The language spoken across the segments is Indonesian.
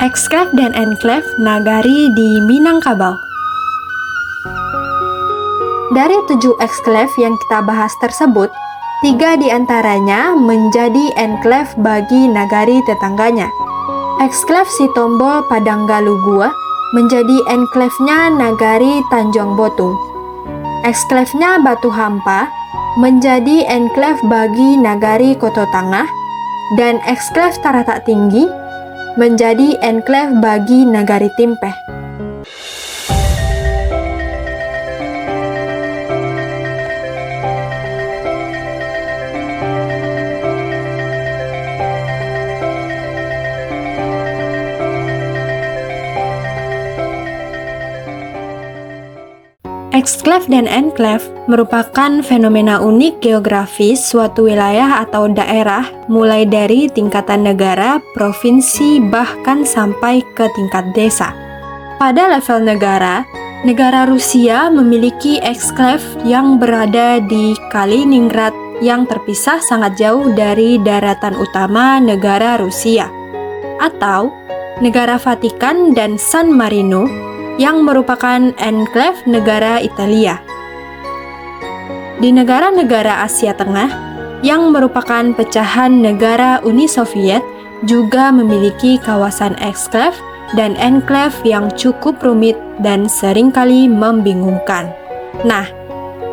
Eksklave dan enklave nagari di Minangkabau. Dari 7 eksklave yang kita bahas tersebut, 3 diantaranya menjadi enklave bagi nagari tetangganya. Eksklave Sitombol Padanggalugua menjadi enklave-nya nagari Tanjung Botung. Eksklave-nya Batu Hampa menjadi enklave bagi nagari Koto Tangah, dan eksklave Taratak Tinggi menjadi enklave bagi nagari Timpeh. Eksklave dan enklave merupakan fenomena unik geografis suatu wilayah atau daerah mulai dari tingkatan negara, provinsi, bahkan sampai ke tingkat desa. Pada level negara, negara Rusia memiliki eksklave yang berada di Kaliningrad yang terpisah sangat jauh dari daratan utama negara Rusia, atau negara Vatikan dan San Marino yang merupakan enklave negara Italia. Di negara-negara Asia Tengah yang merupakan pecahan negara Uni Soviet juga memiliki kawasan eksklave dan enklave yang cukup rumit dan seringkali membingungkan. Nah,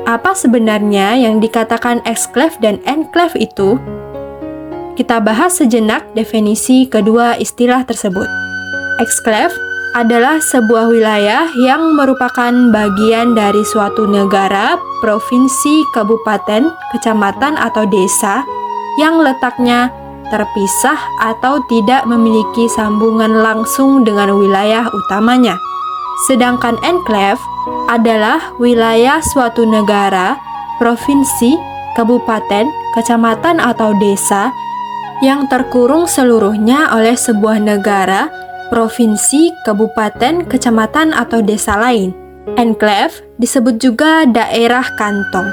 apa sebenarnya yang dikatakan eksklave dan enklave itu? Kita bahas sejenak definisi kedua istilah tersebut. Eksklave adalah sebuah wilayah yang merupakan bagian dari suatu negara, provinsi, kabupaten, kecamatan, atau desa yang letaknya terpisah atau tidak memiliki sambungan langsung dengan wilayah utamanya. Sedangkan enklave adalah wilayah suatu negara, provinsi, kabupaten, kecamatan, atau desa yang terkurung seluruhnya oleh sebuah negara, provinsi, kabupaten, kecamatan, atau desa lain. Enklave disebut juga daerah kantong.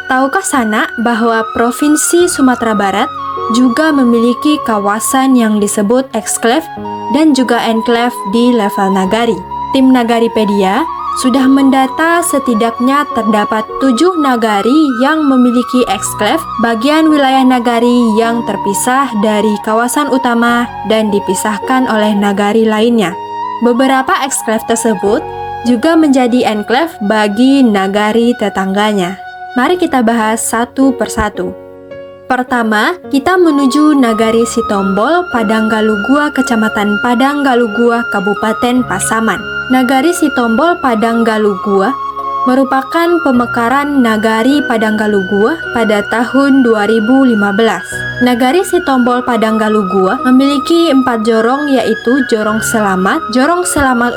Tahukah Sanak bahwa Provinsi Sumatera Barat juga memiliki kawasan yang disebut eksklave dan juga enklave di level nagari? Tim Nagaripedia sudah mendata setidaknya terdapat 7 nagari yang memiliki eksklave, bagian wilayah nagari yang terpisah dari kawasan utama dan dipisahkan oleh nagari lainnya. Beberapa eksklave tersebut juga menjadi enklave bagi nagari tetangganya. Mari kita bahas satu persatu. Pertama, kita menuju nagari Sitombol Padanggalugua, Kecamatan Padanggalugua, Kabupaten Pasaman. Nagari Sitombol Padanggalugua merupakan pemekaran nagari Padanggalugua pada tahun 2015. Nagari Sitombol Padanggalugua memiliki 4 jorong, yaitu Jorong Selamat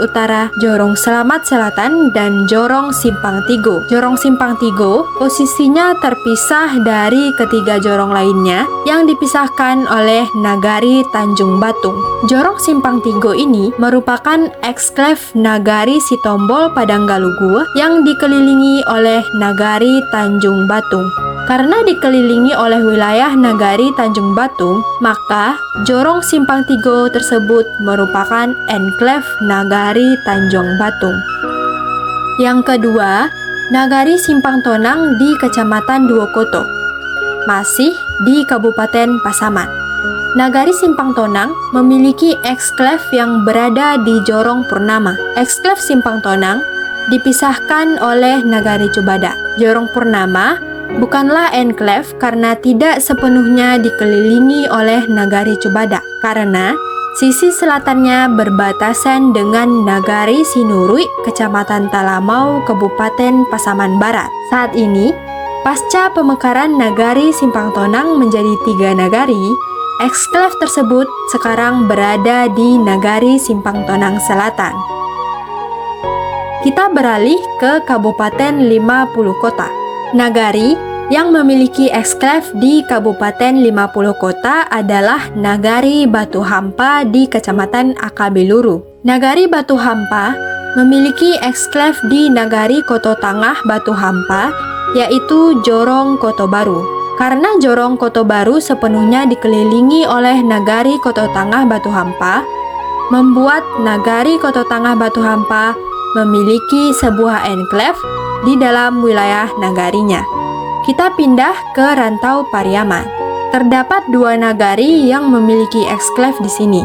Utara, Jorong Selamat Selatan, dan Jorong Simpang Tigo. Jorong Simpang Tigo posisinya terpisah dari ketiga jorong lainnya yang dipisahkan oleh nagari Tanjung Batung. Jorong Simpang Tigo ini merupakan eksklave nagari Sitombol Padanggalugua yang dikelilingi oleh nagari Tanjung Batung. Karena dikelilingi oleh wilayah nagari Tanjung Batung, maka Jorong Simpang Tigo tersebut merupakan enklave nagari Tanjung Batung. Yang kedua, nagari Simpang Tonang di Kecamatan Duokoto, masih di Kabupaten Pasaman. Nagari Simpang Tonang memiliki eksklave yang berada di Jorong Purnama. Eksklave Simpang Tonang dipisahkan oleh nagari Cubada. Jorong Purnama bukanlah enklave karena tidak sepenuhnya dikelilingi oleh nagari Cubada, karena sisi selatannya berbatasan dengan nagari Sinurui, Kecamatan Talamau, Kabupaten Pasaman Barat. Saat ini, pasca pemekaran nagari Simpang Tonang menjadi 3 nagari, eksklave tersebut sekarang berada di nagari Simpang Tonang Selatan. Kita beralih ke Kabupaten 50 Kota. Nagari yang memiliki eksklave di Kabupaten 50 Kota adalah Nagari Batu Hampa di Kecamatan Akabiluru. Nagari Batu Hampa memiliki eksklave di Nagari Koto Tangah Batu Hampa, yaitu Jorong Koto Baru. Karena Jorong Koto Baru sepenuhnya dikelilingi oleh Nagari Koto Tangah Batu Hampa, membuat Nagari Koto Tangah Batu Hampa memiliki sebuah enklave di dalam wilayah nagarinya. Kita pindah ke Rantau Pariaman. Terdapat dua nagari yang memiliki eksklave di sini.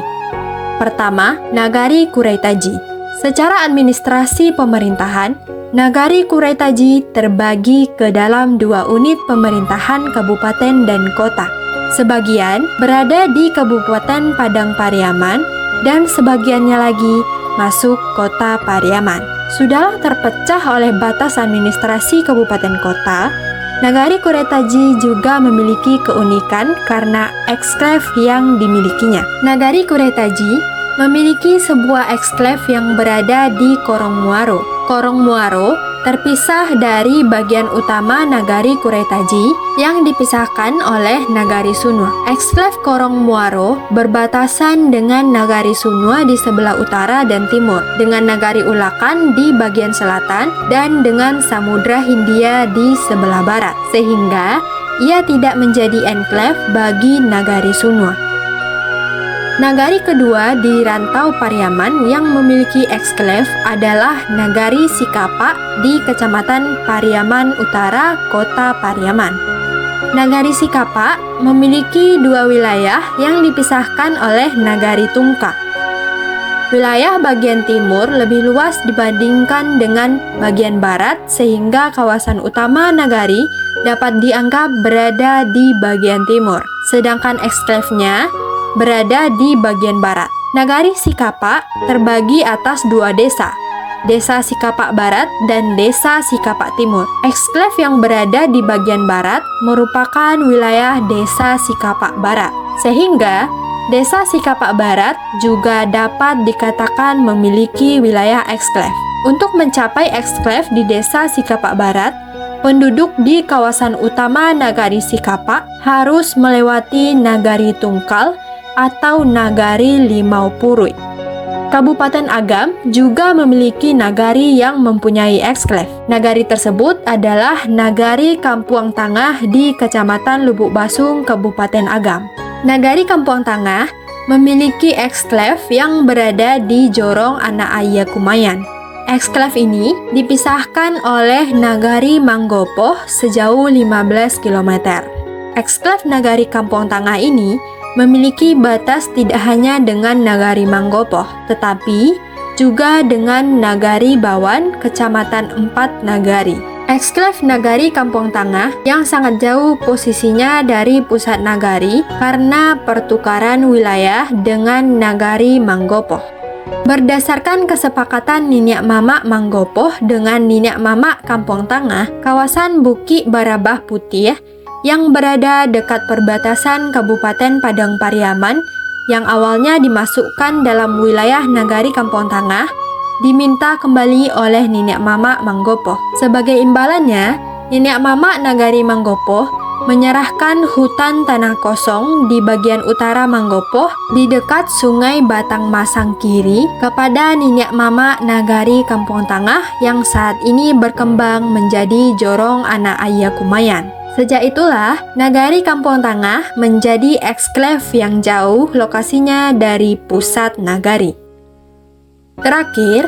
Pertama, Nagari Kuraitaji. Secara administrasi pemerintahan, Nagari Kuraitaji terbagi ke dalam dua unit pemerintahan kabupaten dan kota. Sebagian berada di Kabupaten Padang Pariaman dan sebagiannya lagi masuk kota Pariaman. Sudahlah terpecah oleh batas administrasi kabupaten kota, Nagari Kuraitaji juga memiliki keunikan karena eksklave yang dimilikinya. Nagari Kuraitaji memiliki sebuah eksklave yang berada di Korong Muaro. Korong Muaro terpisah dari bagian utama Nagari Kuraitaji yang dipisahkan oleh Nagari Sunwa. Eksklave Korong Muaro berbatasan dengan Nagari Sunwa di sebelah utara dan timur, dengan Nagari Ulakan di bagian selatan, dan dengan Samudra Hindia di sebelah barat, sehingga ia tidak menjadi enklave bagi Nagari Sunwa. Nagari kedua di Rantau Pariaman yang memiliki eksklave adalah Nagari Sikapa di Kecamatan Pariaman Utara, Kota Pariaman. Nagari Sikapa memiliki dua wilayah yang dipisahkan oleh Nagari Tungka. Wilayah bagian timur lebih luas dibandingkan dengan bagian barat, sehingga kawasan utama Nagari dapat dianggap berada di bagian timur, sedangkan eksklave-nya berada di bagian barat. Nagari Sikapa terbagi atas dua desa, Desa Sikapa Barat dan Desa Sikapa Timur. Eksklave yang berada di bagian barat merupakan wilayah Desa Sikapa Barat, sehingga Desa Sikapa Barat juga dapat dikatakan memiliki wilayah eksklave. Untuk mencapai eksklave di Desa Sikapa Barat, penduduk di kawasan utama Nagari Sikapa harus melewati Nagari Tungkal atau Nagari Limau Purui. Kabupaten Agam juga memiliki nagari yang mempunyai eksklave. Nagari tersebut adalah Nagari Kampuang Tangah di Kecamatan Lubuk Basung, Kabupaten Agam. Nagari Kampuang Tangah memiliki eksklave yang berada di Jorong Anak Aya Kumayan. Eksklave ini dipisahkan oleh Nagari Manggopoh sejauh 15 km. Eksklave Nagari Kampuang Tangah ini memiliki batas tidak hanya dengan Nagari Manggopoh, tetapi juga dengan Nagari Bawan, Kecamatan Empat Nagari. Eksklave Nagari Kampuang Tangah yang sangat jauh posisinya dari pusat nagari karena pertukaran wilayah dengan Nagari Manggopoh. Berdasarkan kesepakatan Niniak Mamak Manggopoh dengan Niniak Mamak Kampuang Tangah, kawasan Bukit Barabah Putih yang berada dekat perbatasan Kabupaten Padang Pariaman yang awalnya dimasukkan dalam wilayah Nagari Kampuang Tangah diminta kembali oleh Niniak Mamak Manggopoh. Sebagai imbalannya, Niniak Mamak Nagari Manggopoh menyerahkan hutan tanah kosong di bagian utara Manggopoh di dekat Sungai Batang Masang Kiri kepada Niniak Mamak Nagari Kampuang Tangah yang saat ini berkembang menjadi Jorong Anak Aya Kumayan. Sejak itulah, Nagari Kampuang Tangah menjadi eksklave yang jauh lokasinya dari pusat nagari. Terakhir,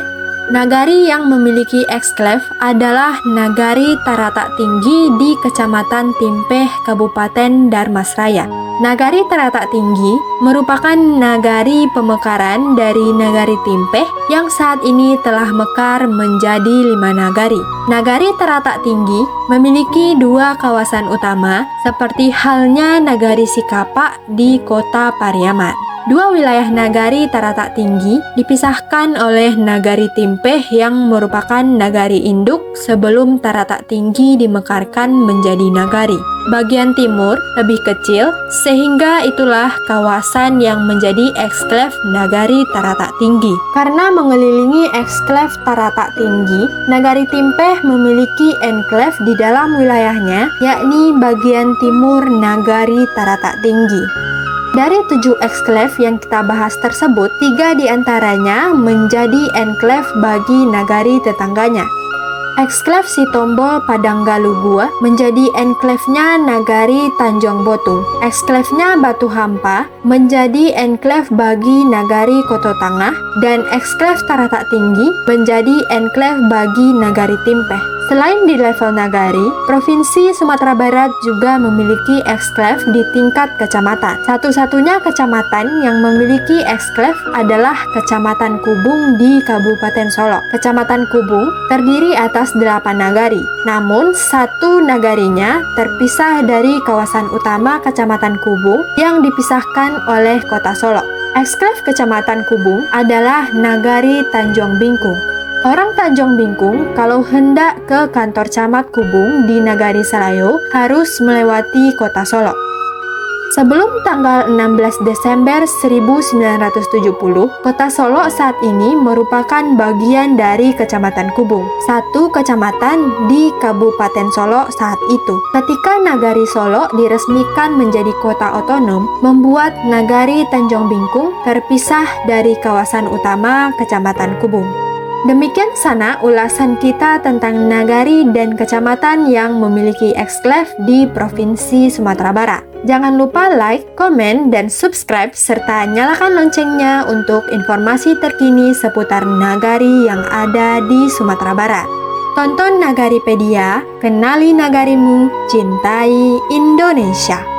nagari yang memiliki eksklave adalah Nagari Taratak Tinggi di Kecamatan Timpeh, Kabupaten Darmasraya. Nagari Taratak Tinggi merupakan nagari pemekaran dari Nagari Timpeh yang saat ini telah mekar menjadi 5 nagari. Nagari Taratak Tinggi memiliki dua kawasan utama seperti halnya Nagari Sikapa di Kota Pariaman. Dua wilayah Nagari Taratak Tinggi dipisahkan oleh Nagari Timpeh yang merupakan nagari induk sebelum Taratak Tinggi dimekarkan menjadi nagari. Bagian timur lebih kecil, sehingga itulah kawasan yang menjadi eksklave Nagari Taratak Tinggi. Karena mengelilingi eksklave Taratak Tinggi, Nagari Timpeh memiliki enklave di dalam wilayahnya, yakni bagian timur Nagari Taratak Tinggi. Dari 7 eksklave yang kita bahas tersebut, 3 diantaranya menjadi enklave bagi nagari tetangganya. Eksklave Sitombol Padanggalu Gua menjadi enklave-nya Nagari Tanjung Botung. Eksklave-nya Batu Hampa menjadi enklave bagi Nagari Koto Tangah, dan eksklave Taratak Tinggi menjadi enklave bagi Nagari Timpeh. Selain di level nagari, Provinsi Sumatera Barat juga memiliki eksklave di tingkat kecamatan. Satu-satunya kecamatan yang memiliki eksklave adalah Kecamatan Kubung di Kabupaten Solok. Kecamatan Kubung terdiri atas 8 nagari, namun satu nagarinya terpisah dari kawasan utama Kecamatan Kubung yang dipisahkan oleh Kota Solok. Eksklave Kecamatan Kubung adalah Nagari Tanjung Bingkung. Orang Tanjung Bingkung kalau hendak ke kantor camat Kubung di Nagari Salayo harus melewati Kota Solok. Sebelum tanggal 16 Desember 1970, Kota Solok saat ini merupakan bagian dari Kecamatan Kubung, satu kecamatan di Kabupaten Solok saat itu. Ketika Nagari Solok diresmikan menjadi kota otonom, membuat Nagari Tanjung Bingkung terpisah dari kawasan utama Kecamatan Kubung. Demikian sana ulasan kita tentang nagari dan kecamatan yang memiliki eksklave di Provinsi Sumatera Barat. Jangan lupa like, komen, dan subscribe, serta nyalakan loncengnya untuk informasi terkini seputar nagari yang ada di Sumatera Barat. Tonton Nagaripedia, kenali nagarimu, cintai Indonesia.